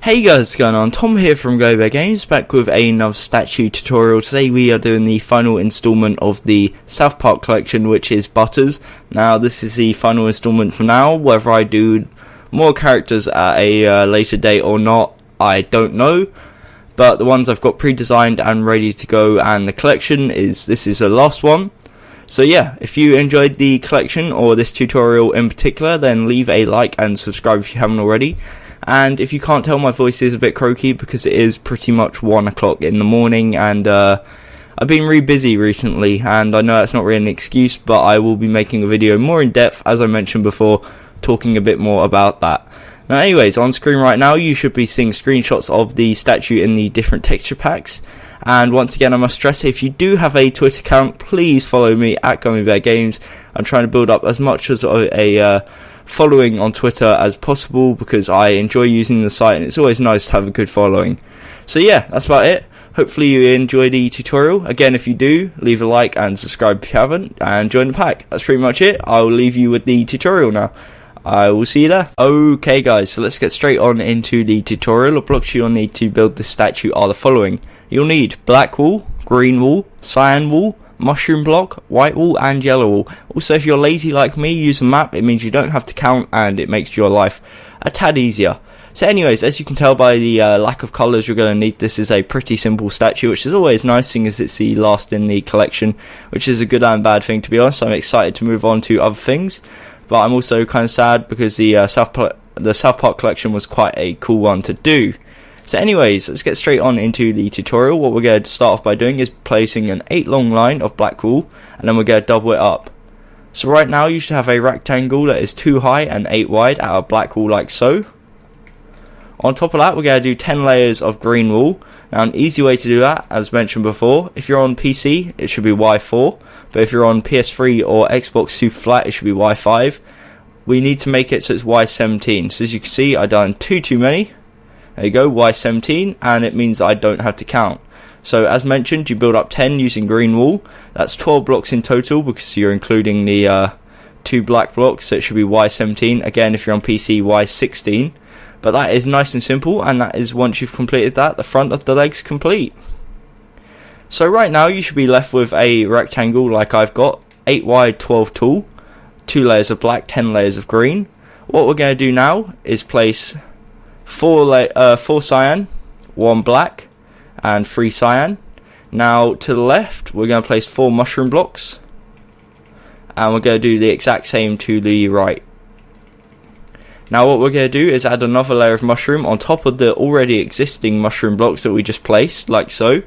Hey guys, what's going on? Tom here from By Games, back with another statue tutorial. Today we are doing the final installment of the South Park collection, which is Butters. Now this is the final installment for now. Whether I do more characters at a later date or not, I don't know. But the ones I've got pre-designed and ready to go, and the collection this is the last one. So yeah, if you enjoyed the collection or this tutorial in particular, then leave a like and subscribe if you haven't already. And if you can't tell, my voice is a bit croaky because it is pretty much 1 o'clock in the morning, and I've been really busy recently, and I know that's not really an excuse, but I will be making a video more in depth, as I mentioned before, talking a bit more about that. Now anyways, on screen right now you should be seeing screenshots of the statue in the different texture packs. And once again, I must stress, if you do have a Twitter account, please follow me at Gummy Bear Games. I'm trying to build up as much as a following on Twitter as possible because I enjoy using the site and it's always nice to have a good following. So yeah, that's about it. Hopefully you enjoy the tutorial. Again, if you do, leave a like and subscribe if you haven't, and join the pack. That's pretty much it. I'll leave you with the tutorial now. I will see you there. Okay guys, so let's get straight on into the tutorial. The blocks you'll need to build this statue are the following. You'll need black wool, green wool, cyan wool, mushroom block, white wool and yellow wool. Also, if you're lazy like me, use a map. It means you don't have to count and it makes your life a tad easier. So anyways, as you can tell by the lack of colours you're going to need, this is a pretty simple statue, which is always nice, seeing as it's the last in the collection, which is a good and bad thing, to be honest. I'm excited to move on to other things, but I'm also kind of sad because the South Park collection was quite a cool one to do. So anyways, let's get straight on into the tutorial. What we're going to start off by doing is placing an 8 long line of black wool, and then we're going to double it up. So right now you should have a rectangle that is 2 high and 8 wide out of black wool, like so. On top of that, we're going to do 10 layers of green wool. Now an easy way to do that, as mentioned before, if you're on PC it should be Y4, but if you're on PS3 or Xbox Super Flat it should be Y5. We need to make it so it's Y17. So as you can see, I've done too many. There you go, Y17, and it means I don't have to count. So as mentioned, you build up 10 using green wool. That's 12 blocks in total because you're including the 2 black blocks, so it should be Y17. Again, if you're on PC, Y16. But that is nice and simple, and that is, once you've completed that, the front of the leg's complete. So right now you should be left with a rectangle like I've got, 8 wide, 12 tall, 2 layers of black, 10 layers of green. What we're going to do now is place 4 cyan, 1 black, and 3 cyan. Now to the left we're going to place 4 mushroom blocks, and we're going to do the exact same to the right. Now what we're going to do is add another layer of mushroom on top of the already existing mushroom blocks that we just placed, like so.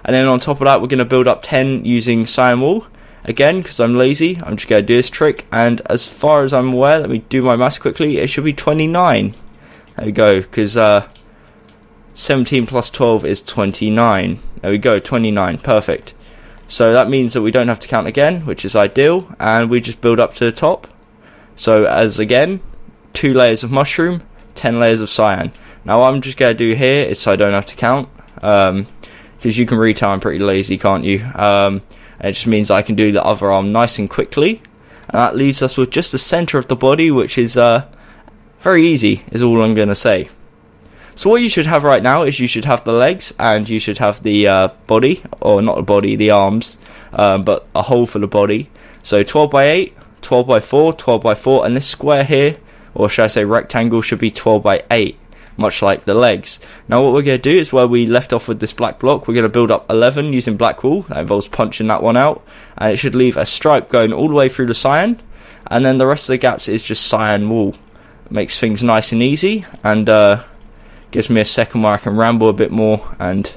And then on top of that we're going to build up 10 using cyan wool. Again, because I'm lazy, I'm just going to do this trick, and as far as I'm aware, let me do my maths quickly, it should be 29. There we go, because 17 plus 12 is 29. There we go, 29, perfect. So that means that we don't have to count again, which is ideal, and we just build up to the top. So as again, 2 layers of mushroom, 10 layers of cyan. Now what I'm just going to do here is so I don't have to count, because you can read how I'm pretty lazy, can't you? And it just means I can do the other arm nice and quickly, and that leaves us with just the centre of the body, which is very easy, is all I'm going to say. So what you should have right now is you should have the legs, and you should have the body, or not the body, the arms, but a hole for the body. So 12 by 8, 12 by 4, 12 by 4, and this square here, or should I say rectangle, should be 12 by 8, much like the legs. Now what we're going to do is where we left off with this black block, we're going to build up 11 using black wool. That involves punching that one out, and it should leave a stripe going all the way through the cyan, and then the rest of the gaps is just cyan wool. It makes things nice and easy, and gives me a second where I can ramble a bit more and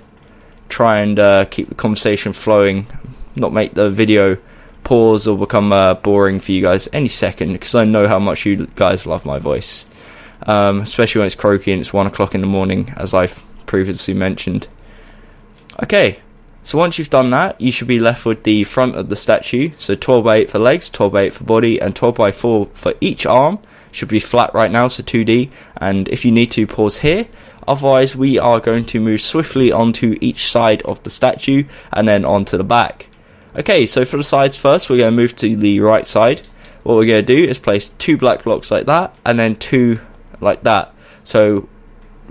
try and keep the conversation flowing, not make the video pause or become boring for you guys any second, because I know how much you guys love my voice, especially when it's croaky and it's 1 o'clock in the morning, as I've previously mentioned. Okay, so once you've done that, you should be left with the front of the statue. So 12 by 8 for legs, 12 by 8 for body, and 12 by 4 for each arm. Should be flat right now, so 2D, and if you need to, pause here. Otherwise we are going to move swiftly onto each side of the statue and then onto the back. Okay, so for the sides first, we're going to move to the right side. What we're going to do is place 2 black blocks like that, and then 2 like that. So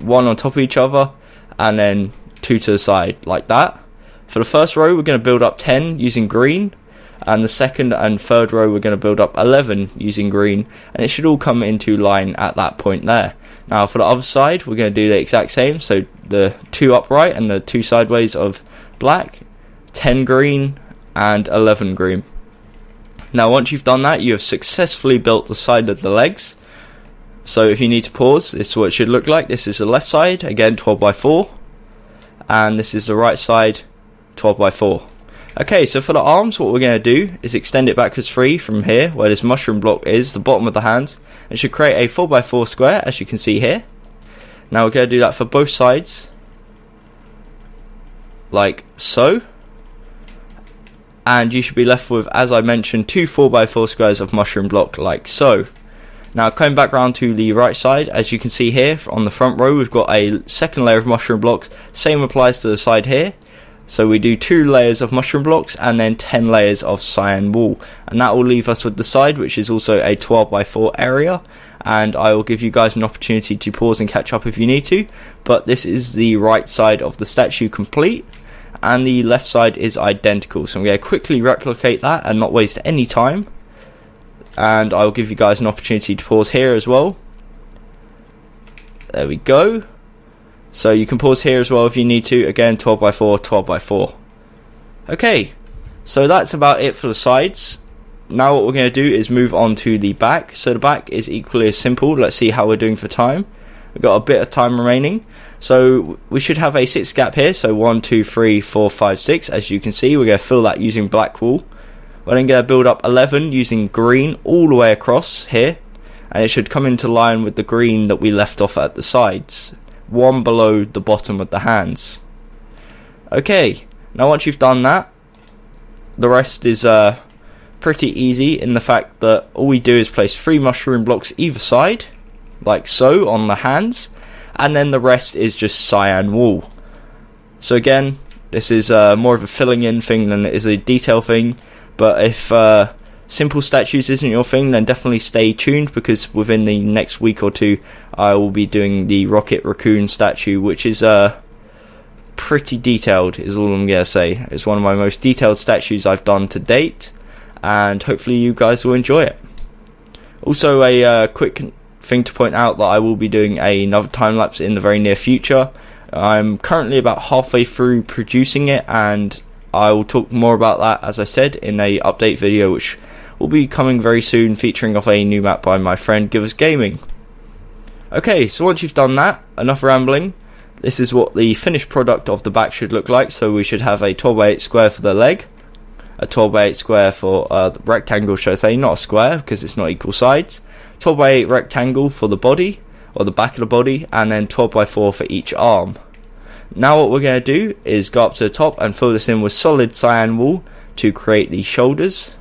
one on top of each other, and then 2 to the side, like that. For the first row, we're going to build up 10 using green, and the second and third row, we're going to build up 11 using green, and it should all come into line at that point there. Now for the other side, we're going to do the exact same, so the 2 upright and the 2 sideways of black, 10 green, and 11 green. Now once you've done that, you have successfully built the side of the legs. So if you need to pause, this is what it should look like. This is the left side, again 12 by 4, and this is the right side, 12 by 4. Okay, so for the arms, what we're going to do is extend it backwards 3 from here, where this mushroom block is, the bottom of the hands. It should create a 4 by 4 square, as you can see here. Now we're going to do that for both sides, like so. And you should be left with, as I mentioned, 2 4 by 4 squares of mushroom block, like so. Now coming back round to the right side, as you can see here on the front row, we've got a second layer of mushroom blocks. Same applies to the side here. So we do 2 layers of mushroom blocks and then 10 layers of cyan wool, and that will leave us with the side, which is also a 12 by 4 area. And I will give you guys an opportunity to pause and catch up if you need to, but this is the right side of the statue complete, and the left side is identical. So I'm going to quickly replicate that and not waste any time, and I'll give you guys an opportunity to pause here as well. There we go. So you can pause here as well if you need to. Again, 12 by 4, 12 by 4. Okay, so that's about it for the sides. Now what we're going to do is move on to the back. So the back is equally as simple. Let's see how we're doing for time. We've got a bit of time remaining. So we should have a 6 gap here. So 1, 2, 3, 4, 5, 6. As you can see, we're going to fill that using black wool. We're then going to build up 11 using green all the way across here. And it should come into line with the green that we left off at the sides, one below the bottom of the hands. Okay, now once you've done that, the rest is pretty easy in the fact that all we do is place 3 mushroom blocks either side, like so, on the hands, and then the rest is just cyan wool. So again, this is more of a filling in thing than it is a detail thing, but if simple statues isn't your thing, then definitely stay tuned, because within the next week or 2 I will be doing the Rocket Raccoon statue, which is pretty detailed, is all I'm going to say. It's one of my most detailed statues I've done to date, and hopefully you guys will enjoy it. Also a quick thing to point out, that I will be doing another time lapse in the very near future. I'm currently about halfway through producing it, and I will talk more about that, as I said, in a update video which will be coming very soon, featuring off a new map by my friend Givers Gaming. Okay, so once you've done that, enough rambling. This is what the finished product of the back should look like. So we should have a 12 by 8 square for the leg, a 12 by 8 square for the rectangle, should I say, not a square because it's not equal sides, 12 by 8 rectangle for the body, or the back of the body, and then 12 by 4 for each arm. Now what we're going to do is go up to the top and fill this in with solid cyan wool to create the shoulders,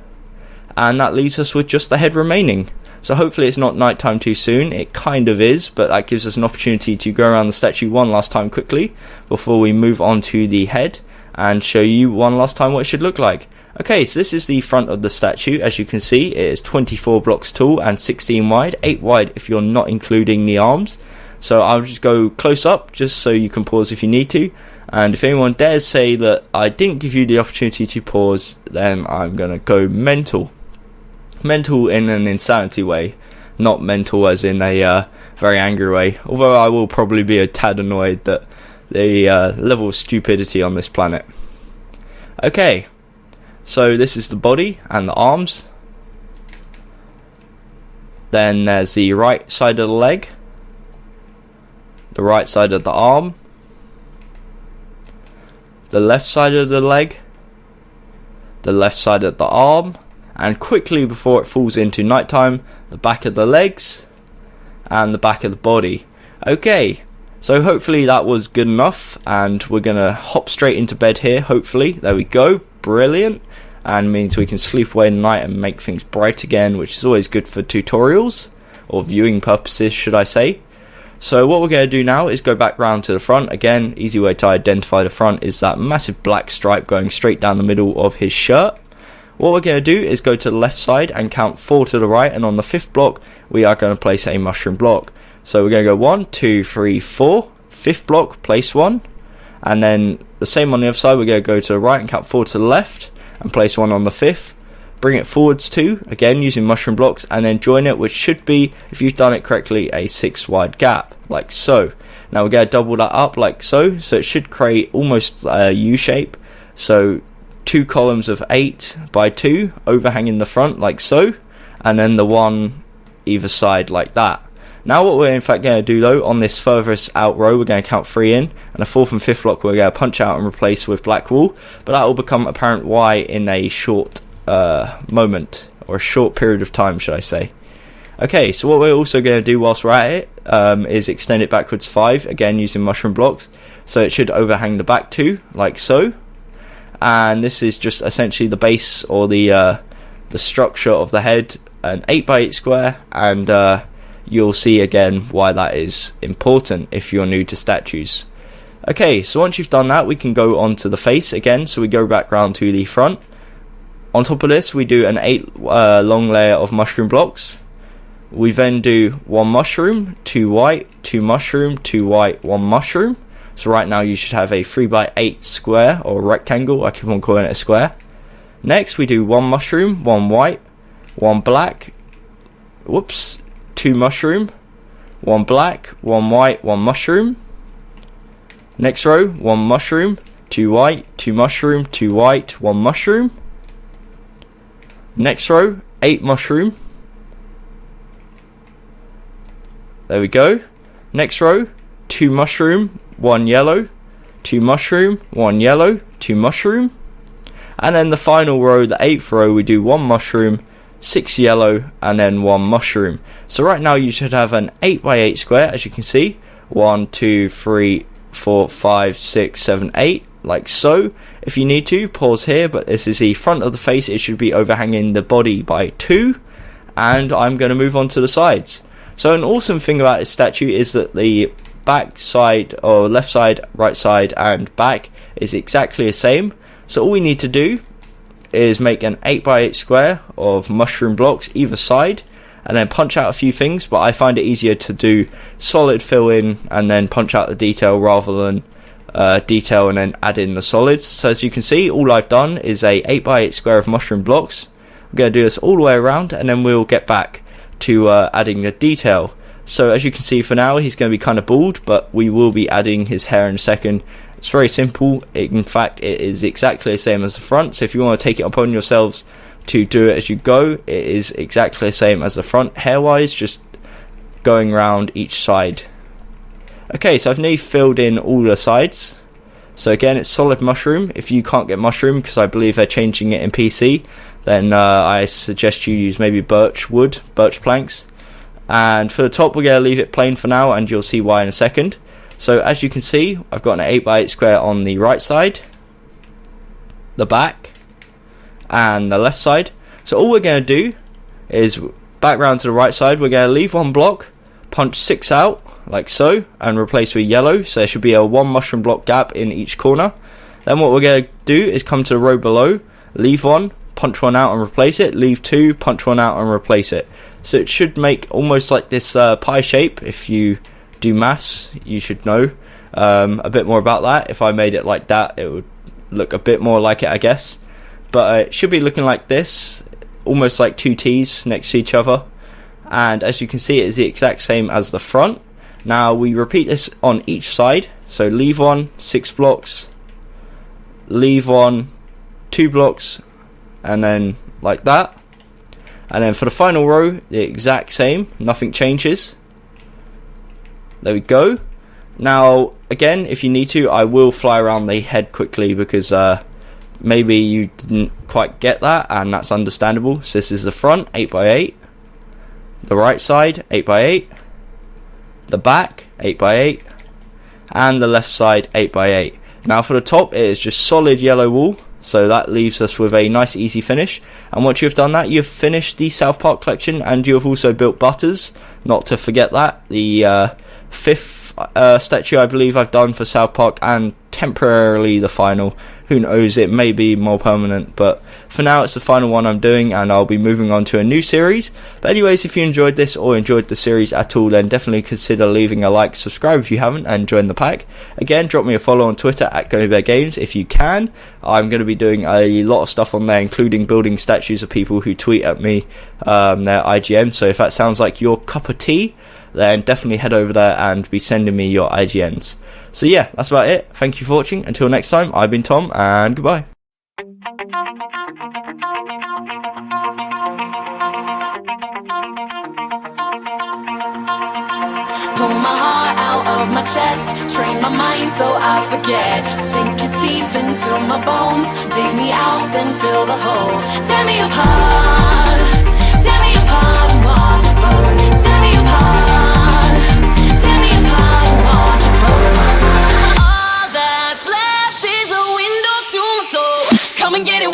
and that leaves us with just the head remaining. So hopefully it's not nighttime too soon. It kind of is, but that gives us an opportunity to go around the statue one last time quickly before we move on to the head and show you one last time what it should look like. Okay, so this is the front of the statue. As you can see, it is 24 blocks tall and 16 wide, 8 wide if you're not including the arms. So I'll just go close up just so you can pause if you need to, and if anyone dares say that I didn't give you the opportunity to pause, then I'm gonna go mental. Mental in an insanity way, not mental as in a very angry way, although I will probably be a tad annoyed that the level of stupidity on this planet. Okay, so this is the body and the arms. Then there's the right side of the leg, the right side of the arm, the left side of the leg, the left side of the arm, and quickly before it falls into nighttime, the back of the legs and the back of the body. Okay, so hopefully that was good enough, and we're gonna hop straight into bed here. Hopefully, there we go, brilliant, and means we can sleep away the night and make things bright again, which is always good for tutorials, or viewing purposes should I say. So what we're going to do now is go back round to the front. Again, easy way to identify the front is that massive black stripe going straight down the middle of his shirt. What we're going to do is go to the left side and count 4 to the right, and on the 5th block we are going to place a mushroom block. So we're going to go 1, 2, 3, 4, fifth block, place one, and then the same on the other side. We're going to go to the right and count 4 to the left and place one on the fifth. Bring it forwards 2, again using mushroom blocks, and then join it, which should be, if you've done it correctly, a 6 wide gap, like so. Now we're going to double that up like so, so it should create almost a U shape. So 2 columns of 8 by 2 overhanging the front like so, and then the one either side like that. Now what we're in fact going to do though, on this furthest out row, we're going to count 3 in, and the 4th and 5th block we're going to punch out and replace with black wool, but that will become apparent why in a short moment, or a short period of time should I say. Okay, so what we're also going to do whilst we're at it is extend it backwards 5, again using mushroom blocks, so it should overhang the back 2 like so. And this is just essentially the base, or the structure of the head, an 8 by 8 square, and you'll see again why that is important if you're new to statues. Okay, so once you've done that, we can go on to the face again. So we go back round to the front. On top of this, we do an 8 long layer of mushroom blocks. We then do 1 mushroom, 2 white, 2 mushroom, 2 white, 1 mushroom. So right now you should have a 3 by 8 square, or rectangle. I keep on calling it a square. Next we do 1 mushroom, 1 white, 1 black, 2 mushroom, 1 black, 1 white, 1 mushroom. Next row, 1 mushroom, 2 white, 2 mushroom, 2 white, 1 mushroom. Next row, 8 mushroom. There we go. Next row, 2 mushroom, 1 yellow, 2 mushroom, 1 yellow, 2 mushroom. And then the final row, the 8th row, we do 1 mushroom, 6 yellow, and then 1 mushroom. So right now you should have an 8 by 8 square, as you can see. 1, 2, 3, 4, 5, 6, 7, 8, like so. If you need to, pause here, but this is the front of the face. It should be overhanging the body by 2. And I'm going to move on to the sides. So an awesome thing about this statue is that the back side, or left side, right side, and back is exactly the same. So all we need to do is make an 8 by 8 square of mushroom blocks either side, and then punch out a few things, but I find it easier to do solid fill in and then punch out the detail rather than detail and then add in the solids. So as you can see, all I've done is a 8 by 8 square of mushroom blocks. I'm going to do this all the way around, and then we'll get back to adding the detail. So as you can see, for now he's going to be kind of bald, but we will be adding his hair in a second. It's very simple. In fact, it is exactly the same as the front, so if you want to take it upon yourselves to do it as you go, it is exactly the same as the front hair wise, just going around each side. Okay, so I've nearly filled in all the sides. So again, it's solid mushroom. If you can't get mushroom, because I believe they're changing it in PC, then I suggest you use maybe birch planks. And for the top, we're going to leave it plain for now, and you'll see why in a second. So as you can see, I've got an 8 by 8 square on the right side, the back, and the left side. So all we're going to do is back round to the right side. We're going to leave 1 block, punch 6 out like so, and replace with yellow. So there should be a 1 mushroom block gap in each corner. Then what we're going to do is come to the row below, leave 1, punch 1 out and replace it, leave 2, punch 1 out and replace it. So it should make almost like this pie shape. If you do maths, you should know a bit more about that. If I made it like that, it would look a bit more like it, I guess. But it should be looking like this, almost like 2 T's next to each other. And as you can see, it is the exact same as the front. Now we repeat this on each side. So leave 1, 6 blocks, leave 1, 2 blocks, and then like that. And then for the final row, the exact same, nothing changes. There we go. Now again, if you need to, I will fly around the head quickly, because maybe you didn't quite get that, and that's understandable. So this is the front, 8 by 8, the right side, 8 by 8, the back, 8 by 8, and the left side, 8 by 8. Now for the top, it is just solid yellow wool, so that leaves us with a nice easy finish. And once you've done that, you've finished the South Park collection, and you have also built Butters, not to forget that, the 5th statue I believe I've done for South Park and temporarily the final. Who knows, it may be more permanent, but for now it's the final one I'm doing, and I'll be moving on to a new series. But anyways, if you enjoyed this or enjoyed the series at all, then definitely consider leaving a like, subscribe if you haven't, and join the pack. Again, drop me a follow on Twitter at GummyBearGames if you can. I'm going to be doing a lot of stuff on there, including building statues of people who tweet at me their IGN. So if that sounds like your cup of tea, then definitely head over there and be sending me your IGNs. So yeah, that's about it. Thank you for watching. Until next time, I've been Tom, and goodbye. Pull my heart out of my chest, train my mind so I forget. Sink your teeth into my bones, dig me out, then fill the hole. Tear me apart and watch it burn. Tear me apart and watch it burn. All that's left is a window to my soul. Come and get it.